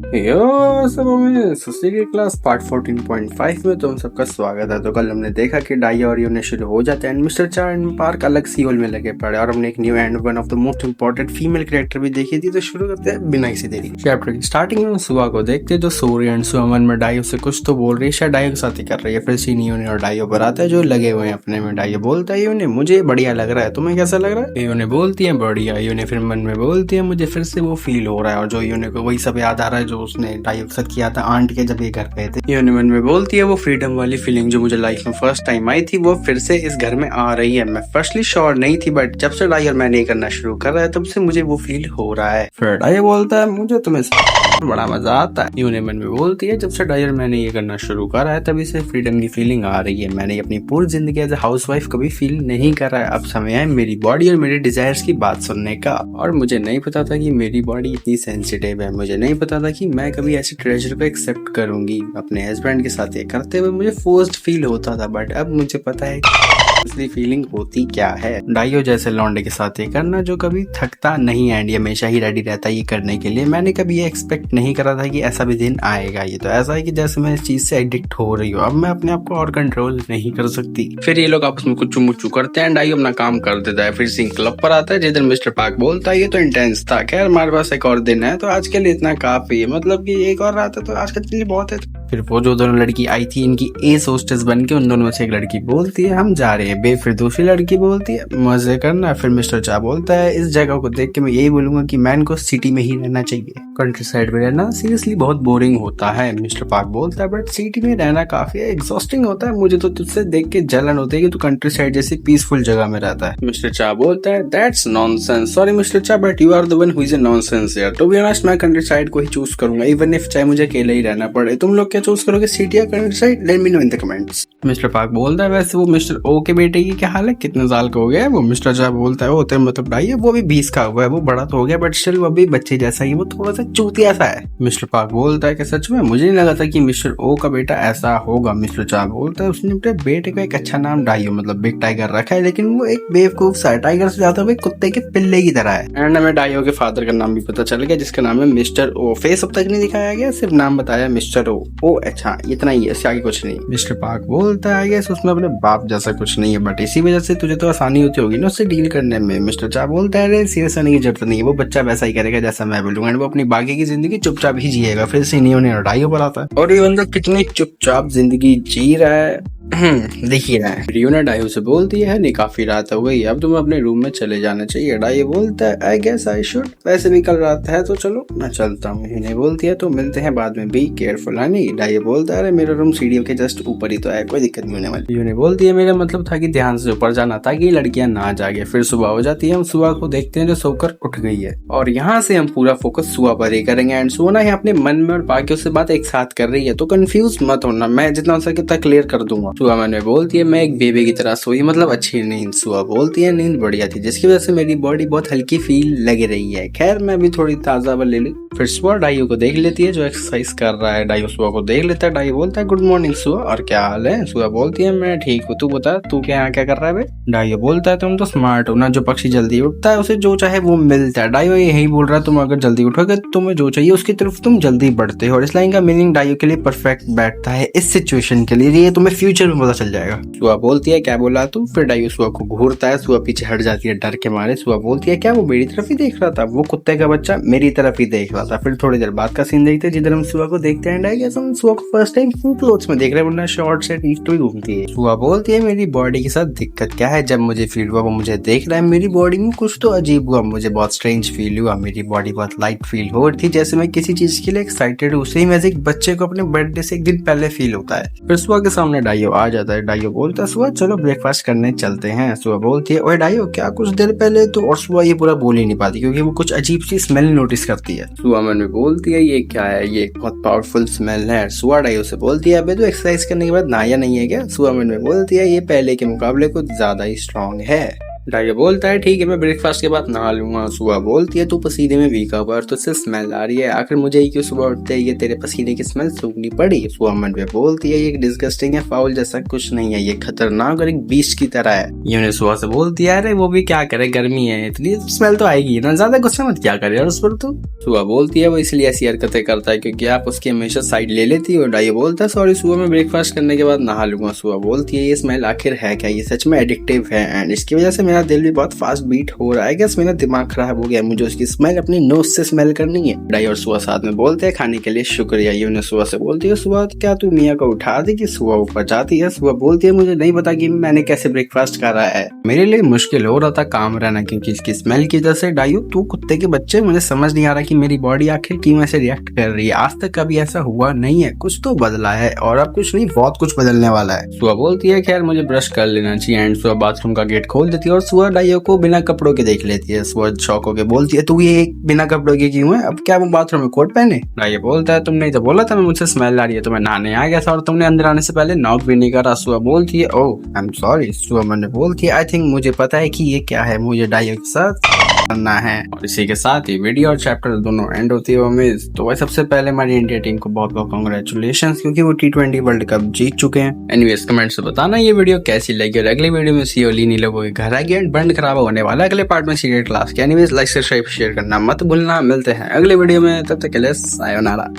यो सब में सुशील class part 14.5 में तुम सबका स्वागत है। तो कल हमने देखा कि डाई और यूने शुरू हो जाते हैं। मिस्टर चार एंड पार्क अलग सी होल में लगे पड़े और हमने एक new and one of the most important female character भी देखी थी। तो शुरू करते हैं बिना किसी देरी। चैप्टर की स्टार्टिंग में सुआ को देखते हैं जो सूर्य एंड सुअमन में डाइयो से कुछ तो बोल रही है, शायद डाइयो के साथ ही कर रही है। फिर सीनी यूने और डाइयो पर आता है जो लगे हुए हैं अपने में। डाइयो बोलता है यूने मुझे बढ़िया लग रहा है, तुम्हें कैसा लग रहा है? यूने बोलती है बढ़िया। यूने फिर मन में बोलती है मुझे फिर से वो फील हो रहा है, और जो यूने को वही सब याद आ रहा है जो उसने डाइयो के साथ किया था आंट के जब ये घर पे थे। यूने मन में बोलती है वो फ्रीडम वाली फीलिंग जो मुझे लाइफ में फर्स्ट टाइम आई थी वो फिर से इस घर में आ रही है। मैं फर्स्टली श्योर नहीं थी बट जब से डाइयो मैंने ये करना शुरू कर रहा है तब से मुझे वो फील हो रहा है। फिर डाइयो बोलता है मुझे तुम्हें बड़ा मजा आता है। यूने मन में बोलती है जब से डायर मैंने ये करना शुरू करा है तभी से फ्रीडम की फीलिंग आ रही है। मैंने अपनी पूरी जिंदगी एज ए हाउसवाइफ कभी फील नहीं करा है। अब समय है मेरी बॉडी और मेरे डिजायर्स की बात सुनने का। और मुझे नहीं पता था कि मेरी बॉडी इतनी सेंसिटिव है। मुझे नहीं पता था कि मैं कभी ऐसे ट्रेजर को एक्सेप्ट करूंगी। अपने हस्बैंड के साथ ये करते हुए मुझे फोर्स्ड फील होता था बट अब मुझे पता है असली फीलिंग होती क्या है। डाइयो जैसे लौंडे के साथ ये करना जो कभी थकता नहीं है एंड हमेशा ही रेडी रहता है ये करने के लिए। मैंने कभी ये एक्सपेक्ट नहीं करा था कि ऐसा भी दिन आएगा। ये तो ऐसा है कि जैसे मैं इस चीज से एडिक्ट हो रही हूँ। अब मैं अपने आप को और कंट्रोल नहीं कर सकती। फिर ये लोग आपस में कुछ मुच्चू करते हैं। डाइयो अपना काम कर देता है। फिर सिंह क्लब पर आता है जिधर मिस्टर पार्क बोलता है ये तो इंटेंस था, खैर हमारे पास एक और दिन है तो आज के लिए इतना काफी है, मतलब कि एक और रात है तो आज के लिए बहुत है। फिर वो जो दोनों लड़की आई थी इनकी एस होस्टेस बन के उन दोनों में से एक लड़की बोलती है हम जा रहे हैं बे। फिर दूसरी लड़की बोलती है मजे करना। फिर मिस्टर चा बोलता है इस जगह को देख के मैं यही बोलूंगा कि मैन को सिटी में ही रहना चाहिए, कंट्री साइड में रहना सीरियसली बहुत बोरिंग होता है। मिस्टर पार्क बोलता है बट सिटी में रहना काफी एग्जॉस्टिंग होता है, मुझे तो तुझसे देख के जलन होती है कि तू कंट्री साइड जैसी पीसफुल जगह में रहता है। मिस्टर चा बोलता है that's nonsense, sorry mister Cha but you are the one who is a nonsense here. To be honest मैं कंट्री साइड को ही चूज करूंगा इवन इफ चाहे मुझे अकेले ही रहना पड़े। तुम लोग क्या चूज करोगे, सिटी या country side? Let me know in the comments. Mister park बोलता है वैसे वो मिस्टर ओ के बेटे की क्या हाल है, कितने साल का हो गया है वो? मिस्टर चा बोलता है वो तेरे मतलब डाइयो वो भी 20 का हुआ है, वो बड़ा तो हो गया बट स्टिल वो भी बच्चे जैसा ही, वो थोड़ा सा चूतिया सा है। मिस्टर पार्क बोलता है कि सच में मुझे नहीं लगा था कि मिस्टर ओ का बेटा ऐसा होगा। मिस्टर चा बोलता है उसने अपने बेटे का एक अच्छा नाम डाइयो मतलब बिग टाइगर रखा है लेकिन वो एक बेवकूफ सा है, टाइगर से ज्यादा वो कुत्ते के पिल्ले की तरह है। एंड हमें डाइयो के फादर का नाम भी पता चल गया जिसका नाम है मिस्टर ओ। फेस अब तक नहीं दिखाया गया, सिर्फ नाम बताया मिस्टर ओ। अच्छा इतना ही है, इससे आगे कुछ नहीं। मिस्टर पार्क बोलता है उसमें अपने बाप जैसा कुछ नहीं है बट इसी वजह से तुझे तो आसानी होती होगी ना उससे डील करने में। मिस्टर चा बोलता है सीरियस होने की जरूरत नहीं है, वो बच्चा वैसा ही करेगा जैसा मैं बोलूंगा एंड वो अपनी बाकी की जिंदगी चुपचाप ही जिएगा। फिर से नहीं होने डाइयो पर आता है और ये बंदा कितनी चुपचाप जिंदगी जी रहा है देखिए रहा है। रियोना डाइयो से बोलती है नहीं काफी रात हो गई, अब तुम्हें अपने रूम में चले जाना चाहिए। डाइयो बोलता है आई गेस आई शुड, वैसे भी कल रात है तो चलो मैं चलता हूँ। यूने बोलती है तो मिलते हैं बाद में, बी केयरफुल हनी। डाइयो बोलता है अरे मेरा रूम सीढ़ियों के जस्ट ऊपर ही तो है, कोई दिक्कत नहीं होने वाली। यूने बोलती है मेरा मतलब था कि ध्यान से ऊपर जाना ताकि लड़कियां ना जागे। फिर सुबह हो जाती है, हम सुबह को देखते हैं जो सोकर उठ गई है और यहाँ से हम पूरा फोकस सुबह पर ही करेंगे एंड सुना है अपने मन में और बाकियों से बात एक साथ कर रही है तो कंफ्यूज मत होना, मैं जितना हो सके उतना क्लियर कर दूंगा। सुबह मैंने बोलती है मैं एक बेबी की तरह सोई, मतलब अच्छी नींद। सुबह बोलती है नींद बढ़िया थी जिसकी वजह से मेरी बॉडी बहुत हल्की फील लग रही है, खैर मैं भी थोड़ी ताजा ले ली। फिर सुबह डाइयो को देख लेती है जो एक्सरसाइज कर रहा है। डाइयो सुबह को देख लेता है। डाइयो बोलता है गुड मॉर्निंग सुबह, और क्या हाल है? सुबह बोलती है मैं ठीक हूँ, तू बता तू क्या यहाँ क्या कर रहा है? डाइयो बोलता है तुम तो स्मार्ट हो ना, जो पक्षी जल्दी उठता है उसे जो चाहे वो मिलता है। डाइयो यही बोल रहा है तुम अगर जल्दी उठोगे तो तुम्हें जो चाहिए उसकी तरफ तुम जल्दी बढ़ते हो। और इस लाइन का मीनिंग डाइयो के लिए परफेक्ट बैठता है इस सिचुएशन के लिए, ये तुम्हें फ्यूचर में पता चल जाएगा। सुबह बोलती है क्या बोला तू? फिर डाइयो सुबह को घूरता है, सुबह पीछे हट जाती है डर के मारे। सुबह बोलती है क्या वो मेरी तरफ ही देख रहा था? वो कुत्ते का बच्चा मेरी तरफ ही देख रहा था। फिर थोड़ी देर बाद का सीन देखते हैं जिधर हम सुबह को देखते हैं हम सुबह को फर्स्ट टाइम फुल क्लोथ्स में देख रहे हैं वरना शॉर्ट से टी शर्ट घूमती है। सुबह बोलती है मेरी बॉडी के साथ दिक्कत क्या है, जब मुझे फील हुआ वो मुझे देख रहा है, मेरी बॉडी में कुछ तो अजीब हुआ, मुझे बहुत स्ट्रेंज फील हुआ, मेरी बॉडी बहुत लाइट फील हो रही थी जैसे मैं किसी चीज के लिए एक्साइटेड हूँ, उसे ही वैसे एक बच्चे को अपने बर्थडे से एक दिन पहले फील होता है। फिर सुबह के सामने डाइयो आ जाता है। डाइयो बोलता है सुबह चलो ब्रेकफास्ट करने चलते हैं। सुबह बोलती है ओए डाइयो क्या कुछ देर पहले तो, और सुबह ये पूरा बोल ही नहीं पाती क्योंकि वो कुछ अजीब सी स्मेल नोटिस करती है। सुबह मन में बोलती है ये क्या है, ये बहुत पावरफुल स्मेल है। सुबह डाइयो से बोलती है अबे तू एक्सरसाइज करने के बाद नहाया नहीं है क्या? सुबह मन में बोलती है ये पहले के मुकाबले कुछ ज्यादा ही स्ट्रॉन्ग है। डाइयो बोलता है ठीक है मैं ब्रेकफास्ट के बाद नहा लूंगा। सुबह बोलती है तू पसीने में भीगा हुआ और तुझसे स्मेल आ रही है, आखिर मुझे ही क्यों सुबह उठते ही ये तेरे पसीने की स्मेल सूंघनी पड़ी। सुबह मन में बोलती है ये डिस्गस्टिंग है, फाउल जैसा कुछ नहीं है, ये खतरनाक और एक बीस्ट की तरह है। यूने सुबह से बोलती है अरे वो भी क्या करे, गर्मी है इतनी स्मेल तो आएगी ना, ज्यादा गुस्सा मत क्या करे यार उस पर तू। सुबह बोलती है वो इसलिए ऐसी हरकतें करता है क्योंकि आप उसकी हमेशा साइड ले लेती हो। डाइयो बोलता है सॉरी सुबह मैं ब्रेकफास्ट करने के बाद नहा लूंगा। सुबह बोलती है ये स्मेल आखिर है क्या, ये सच में एडिक्टिव है एंड इसकी वजह से मेरा दिल भी बहुत फास्ट बीट हो रहा है, क्या मेरा दिमाग खराब हो गया, मुझे उसकी स्मेल अपनी नोज से स्मेल करनी है। डाई और सुबह साथ में बोलते हैं खाने के लिए शुक्रिया। यूने सुबह से बोलती है सुबह क्या तू मियाँ को उठा दी कि सुबह ऊपर जाती है। सुबह बोलती है मुझे नहीं पता कि मैंने कैसे ब्रेकफास्ट करा है, मेरे लिए मुश्किल हो रहा था काम रहना क्योंकि इसकी स्मेल की वजह से। डाइयो तू कुत्ते के बच्चे, मुझे समझ नहीं आ रहा कि मेरी बॉडी आखिर क्यों ऐसे रिएक्ट कर रही है, आज तक कभी ऐसा हुआ नहीं है, कुछ तो बदला है और अब कुछ नहीं बहुत कुछ बदलने वाला है। सुबह बोलती है खैर मुझे ब्रश कर लेना चाहिए एंड सुबह बाथरूम का गेट खोल देती है और सुबह डाइयो को बिना कपड़ों के देख लेती है। सुबह शौक होकर बोलती है तू ये बिना कपड़ों के क्यों है, अब क्या वो बाथरूम में कोट पहने। डाइयो बोलता है तुमने तो बोला था मैं मुझसे स्मेल आ रही है तो मैं नहाने आ गया था और तुमने अंदर आने से पहले नॉक भी नहीं करा। सुबह बोलती है ओह आई एम सॉरी। सुबह मन बोलती है आई थिंक मुझे पता है कि ये क्या है, मुझे डाइयो के साथ करना है। और इसी के साथ ही वीडियो और चैप्टर दोनों एंड होती है उम्मीद। तो भाई सबसे पहले हमारी इंडिया टीम को बहुत बहुत कांग्रेचुलेशंस क्योंकि वो T20 वर्ल्ड कप जीत चुके हैं। एनीवेज कमेंट से बताना ये वीडियो कैसी लगी और अगली वीडियो में सीओली नी लोगों के घर आएगी एंड बंद खराब होने वाला अगले पार्ट में सीरियल क्लास के। एनीवेज लाइक से शेयर करना मत भूलना, मिलते हैं अगले वीडियो में, तब तक के लिए सायोनारा।